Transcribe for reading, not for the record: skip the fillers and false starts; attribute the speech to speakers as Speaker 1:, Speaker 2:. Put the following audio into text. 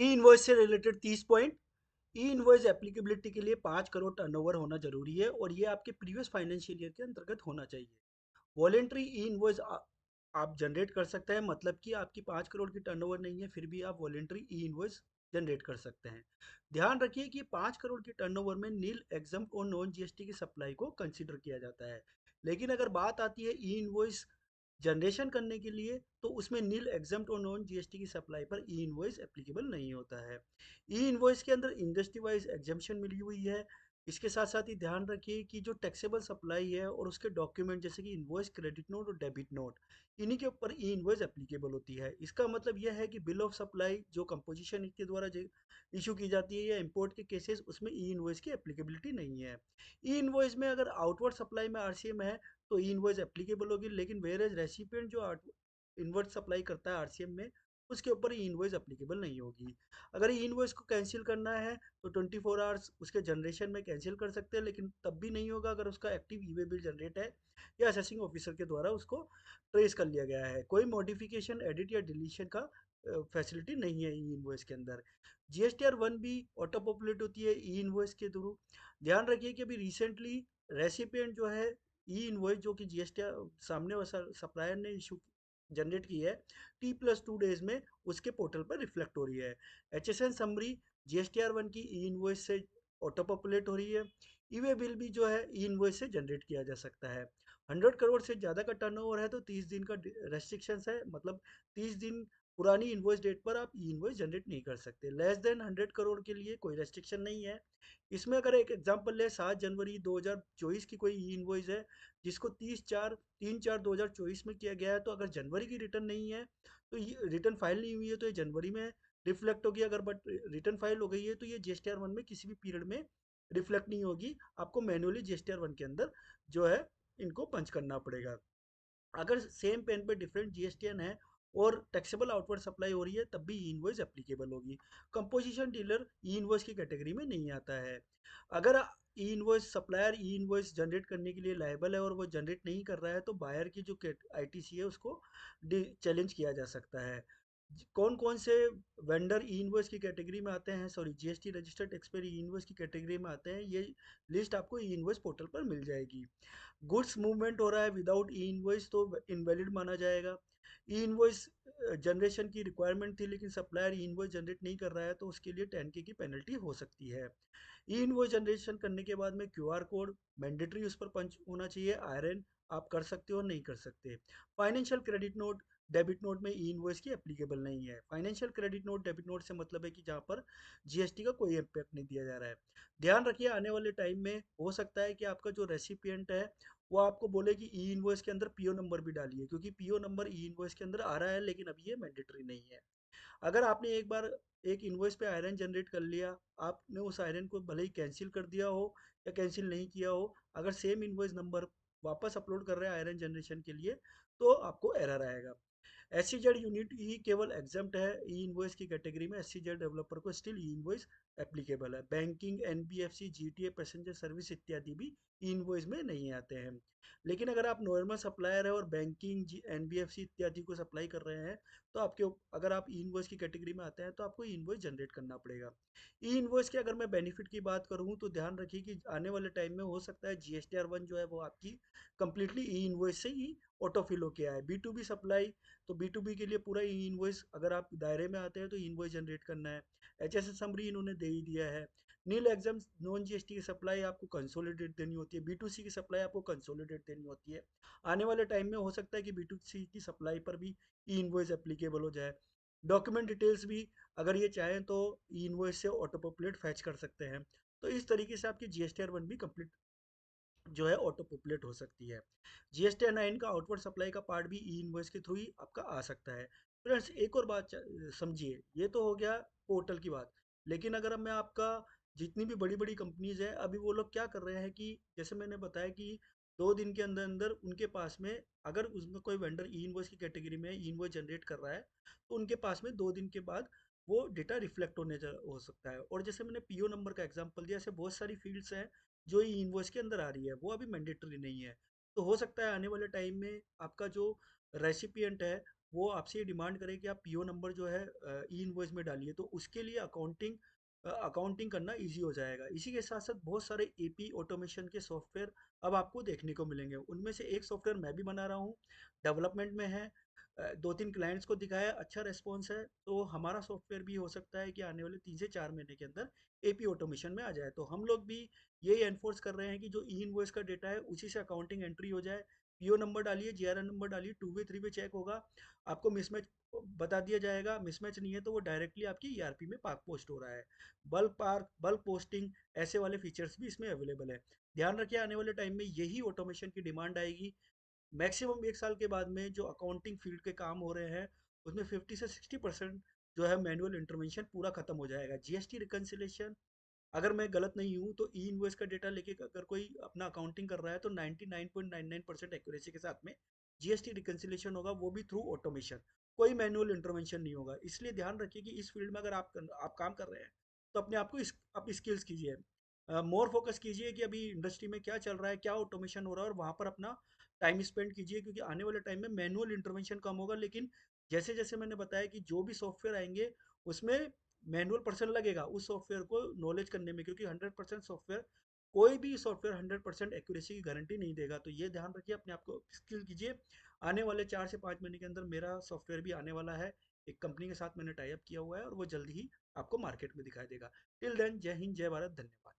Speaker 1: ई invoice से related 30 point. ई invoice applicability के लिए 5 करोड़ टर्नओवर होना जरूरी है और ये आपके प्रीवियस फाइनेंशियल ईयर के अंतर्गत होना चाहिए। वॉलेंट्री ई इनवॉइस आप जनरेट कर सकते हैं, मतलब कि आपकी 5 करोड़ की टर्नओवर नहीं है फिर भी आप वॉलेंट्री ई इनवॉइस जनरेट कर सकते हैं। ध्यान रखिए कि 5 करोड़ की टर्नओवर में नील एग्जम्प्ट और नॉन जीएसटी की सप्लाई को कंसिडर किया जाता है। लेकिन अगर बात आती है ई इनवॉइस जनरेशन करने के लिए, तो उसमें नील एग्जम्प्ट और नॉन जीएसटी की सप्लाई पर ई इनवॉइस एप्लीकेबल नहीं होता है। ई इनवॉइस के अंदर इंडस्ट्री वाइज एग्जामेशन मिली हुई है। इसके साथ साथ ही ध्यान रखिए कि जो टैक्सेबल सप्लाई है और उसके डॉक्यूमेंट जैसे कि इनवॉइस, क्रेडिट नोट और डेबिट नोट, इन्हीं के ऊपर ई इनवॉइस एप्लीकेबल होती है। इसका मतलब यह है कि बिल ऑफ सप्लाई जो कंपोजिशन के द्वारा इशू की जाती है या इंपोर्ट के केसेस, उसमें ई इनवॉइस की एप्लीकेबिलिटी नहीं है। ई इनवॉइस में अगर आउटवर्ड सप्लाई में आरसीएम है तो ई इनवॉइस एप्लीकेबल होगी, लेकिन वेयर एज रेसिपिएंट जो इनवर्ट सप्लाई करता है आरसीएम में, उसके ऊपर ई इनवॉइस एप्लीकेबल नहीं होगी। अगर ई इनवॉइस को कैंसिल करना है तो 24 आवर्स उसके जनरेशन में कैंसिल कर सकते हैं, लेकिन तब भी नहीं होगा अगर उसका एक्टिव ई वे बिल जनरेट है या असेसिंग ऑफिसर के द्वारा उसको ट्रेस कर लिया गया है। कोई मॉडिफिकेशन, एडिट या डिलीशन का फैसिलिटी नहीं है ई इनवॉइस के अंदर। GSTR 1 भी ऑटो पॉपुलेट होती है ई इनवॉइस के थ्रू। ध्यान रखिए कि अभी रिसेंटली रेसिपिएंट जो है ई इनवॉइस जो कि जीएसटी सामने सप्लायर ने इशू जनरेट की है, T+2 डेज में उसके पोर्टल पर रिफ्लेक्ट हो रही है। HSN समरी GSTR 1 की ई इनवॉइस से ऑटो पॉपुलेट हो रही है। ई वे बिल भी जो है ई इनवॉइस से जनरेट किया जा सकता है। 100 करोड़ से ज़्यादा का टर्नओवर है तो 30 दिन का रेस्ट्रिक्शंस है, मतलब 30 दिन पुरानी इनवॉइस डेट पर आप ई इनवॉइस जनरेट नहीं कर सकते। लेस देन 100 करोड़ के लिए कोई रेस्ट्रिक्शन नहीं है। इसमें अगर एक एग्जांपल ले, 7 जनवरी 2024 की कोई ई इनवॉइस है जिसको 3/4/2024 में किया गया है, तो अगर जनवरी की रिटर्न नहीं है तो ये रिटर्न फाइल नहीं हुई है तो ये जनवरी में रिफ्लेक्ट होगी। अगर बट रिटर्न फाइल हो गई है तो ये GSTR 1 में किसी भी पीरियड में रिफ्लेक्ट नहीं होगी। आपको मैन्युअली GSTR 1 के अंदर जो है इनको पंच करना पड़ेगा। अगर सेम पेन पे डिफरेंट जीएसटीएन है और टैक्सेबल आउटवर्ड सप्लाई हो रही है तब भी ई इनवॉइस एप्लीकेबल होगी। कंपोजिशन डीलर ई इनवॉइस की कैटेगरी में नहीं आता है। अगर ई इनवॉइस सप्लायर ई इनवॉइस जनरेट करने के लिए लायबल है और वो जनरेट नहीं कर रहा है तो बायर की जो आईटीसी है उसको चैलेंज किया जा सकता है। कौन कौन से वेंडर ई इनवॉइस की कैटेगरी में आते हैं, सॉरी जीएसटी रजिस्टर्ड एक्सपायरी ई इनवॉइस की कैटेगरी में आते हैं, ये लिस्ट आपको ई इनवॉइस पोर्टल पर मिल जाएगी। गुड्स मूवमेंट हो रहा है विदाउट ई इनवॉइस तो इनवैलिड माना जाएगा। ई इनवॉइस जनरेशन की रिक्वायरमेंट थी लेकिन सप्लायर ई इनवॉइस जनरेट नहीं कर रहा है तो उसके लिए 10K की पेनल्टी हो सकती है। ई इनवॉइस जनरेशन करने के बाद में क्यूआर कोड मैंडेटरी उस पर पंच होना चाहिए। आयरन आप कर सकते हो, नहीं कर सकते। Financial credit note, debit note में ई इनवॉइस की एप्लीकेबल नहीं है। Financial credit note, debit note से मतलब है कि जहाँ पर जीएसटी का कोई इम्पैक्ट नहीं दिया जा रहा है। ध्यान रखिए आने वाले टाइम में हो सकता है कि आपका जो रेसिपिएंट है वो आपको बोले कि ई इनवॉइस के अंदर पीओ नंबर भी डालिए, क्योंकि पीओ नंबर ई इनवॉइस के अंदर आ रहा है लेकिन अभी ये मैंडेटरी नहीं है। अगर आपने एक बार एक इनवॉइस पे आयरन जनरेट कर लिया, आपने उस आयरन को भले ही कैंसिल कर दिया हो या कैंसिल नहीं किया हो, अगर सेम इनवॉइस नंबर वापस अपलोड कर रहे हैं आयरन जनरेशन के लिए तो आपको एरर आएगा। SCZ यूनिट ही केवल एग्जाम्प्ट है ई इनवॉइस की कैटेगरी में। SCZ डेवलपर को स्टिल ई इनवॉइस एप्लीकेबल है। Banking, NBFC, GTA, passenger service इत्यादि भी ई इनवॉइस में नहीं आते हैं। लेकिन अगर आप नॉर्मल सप्लायर है और बैंकिंग, एनबीएफसी इत्यादि को सप्लाई कर रहे हैं तो आपके अगर आप ई इनवॉइस की कैटेगरी में आते हैं तो आपको ई इनवॉइस जनरेट करना पड़ेगा। ई इनवॉइस के अगर मैं बेनिफिट की बात करूँ तो ध्यान रखिए कि आने वाले टाइम में हो सकता है GSTR 1 जो है वो आपकी कंप्लीटली ई इनवॉइस से ही ऑटो फिल होके आए। B2B सप्लाई, तो B2B के लिए पूरा ई इनवॉइस अगर आप दायरे में आते हैं तो इनवॉइस जनरेट करना है। HSS समरी इन्होंने दे ही दिया है। नील एग्जाम नॉन जीएसटी की सप्लाई आपको कंसोलिडेट देनी होती है। B2C की सप्लाई आपको कंसोलिडेट देनी होती है। आने वाले टाइम में हो सकता है कि B2C की सप्लाई पर भी ई इनवॉइस एप्लीकेबल हो जाए। डॉक्यूमेंट डिटेल्स भी अगर ये चाहें तो ई इनवॉइस से ऑटो पॉपुलेट फैच कर सकते हैं। तो इस तरीके से आपकी GSTR 1 भी कंप्लीट जो है ऑटो पॉपुलेट हो सकती है। GSTR 9 का आउटवर्ड सप्लाई का पार्ट भी ई इनवॉइस के थ्रू ही आपका आ सकता है। फ्रेंड्स एक और बात समझिए, ये तो हो गया पोर्टल की बात। लेकिन अगर मैं आपका जितनी भी बड़ी बड़ी कंपनीज है अभी वो लोग क्या कर रहे हैं कि जैसे मैंने बताया कि 2 दिन के अंदर अंदर उनके पास में, अगर उसमें कोई वेंडर ई इनवॉइस की कैटेगरी में ई इनवॉइस जनरेट कर रहा है तो उनके पास में 2 दिन के बाद वो डेटा रिफ्लेक्ट हो सकता है। और जैसे मैंने पीओ नंबर का एग्जांपल दिया, ऐसे बहुत सारी फील्ड्स हैं जो ई इनवॉइस के अंदर आ रही है, वो अभी मैंडेटरी नहीं है। तो हो सकता है आने वाले टाइम में आपका जो रेसिपिएंट है वो आपसे ये डिमांड करे कि आप पीओ नंबर जो है ई इनवॉइस में डालिए, तो उसके लिए अकाउंटिंग करना इजी हो जाएगा। इसी के साथ साथ बहुत सारे एपी ऑटोमेशन के सॉफ्टवेयर अब आपको देखने को मिलेंगे। उनमें से एक सॉफ्टवेयर मैं भी बना रहा हूँ, डेवलपमेंट में है। दो तीन क्लाइंट्स को दिखाया, अच्छा रिस्पॉन्स है। तो हमारा सॉफ्टवेयर भी हो सकता है कि आने वाले 3 से 4 महीने के अंदर एपी ऑटोमेशन में आ जाए। तो हम लोग भी यही एनफोर्स कर रहे हैं कि जो ई इनवॉइस का डेटा है उसी से अकाउंटिंग एंट्री हो जाए। पीओ नंबर डालिए, जीआरएन नंबर डालिए, 2 वे 3 वे चेक होगा, आपको मिसमैच बता दिया जाएगा। मिसमैच नहीं है तो वो डायरेक्टली आपकी ईआरपी में पार्क पोस्ट हो रहा है। बल्क पोस्टिंग, ऐसे वाले फीचर्स भी इसमें अवेलेबल है। ध्यान रखिए, आने वाले टाइम में यही ऑटोमेशन की डिमांड आएगी। मैक्सिमम 1 साल के बाद में जो अकाउंटिंग फील्ड के काम हो रहे हैं उसमें 50 से 60% जो है मैनुअल इंटरवेंशन पूरा खत्म हो जाएगा। जीएसटी रिकन्सिलेशन, अगर मैं गलत नहीं हूँ तो ई इनवॉइस का डेटा लेके अगर कोई अपना अकाउंटिंग कर रहा है तो 99.99% एक्यूरेसी के साथ में जीएसटी रिकन्सिलेशन होगा, वो भी थ्रू ऑटोमेशन। कोई मैनुअल इंटरवेंशन नहीं होगा। इसलिए ध्यान रखिए कि इस फील्ड में अगर आप काम कर रहे हैं तो अपने आप को आप स्किल्स कीजिए, मोर फोकस कीजिए कि अभी इंडस्ट्री में क्या चल रहा है, क्या ऑटोमेशन हो रहा है, और वहाँ पर अपना टाइम स्पेंड कीजिए। क्योंकि आने वाले टाइम में मैनुअल इंटरवेंशन कम होगा, लेकिन जैसे जैसे मैंने बताया कि जो भी सॉफ्टवेयर आएंगे उसमें मैनुअल पर्सन लगेगा उस सॉफ्टवेयर को नॉलेज करने में। क्योंकि 100% सॉफ्टवेयर, कोई भी सॉफ्टवेयर 100% एक्यूरेसी की गारंटी नहीं देगा। तो ये ध्यान रखिए, अपने आप को स्किल कीजिए। आने वाले 4 से 5 महीने के अंदर मेरा सॉफ्टवेयर भी आने वाला है। एक कंपनी के साथ मैंने टाई अप किया हुआ है और वो जल्दी ही आपको मार्केट में दिखाई देगा। टिल देन, जय हिंद, जय भारत, धन्यवाद।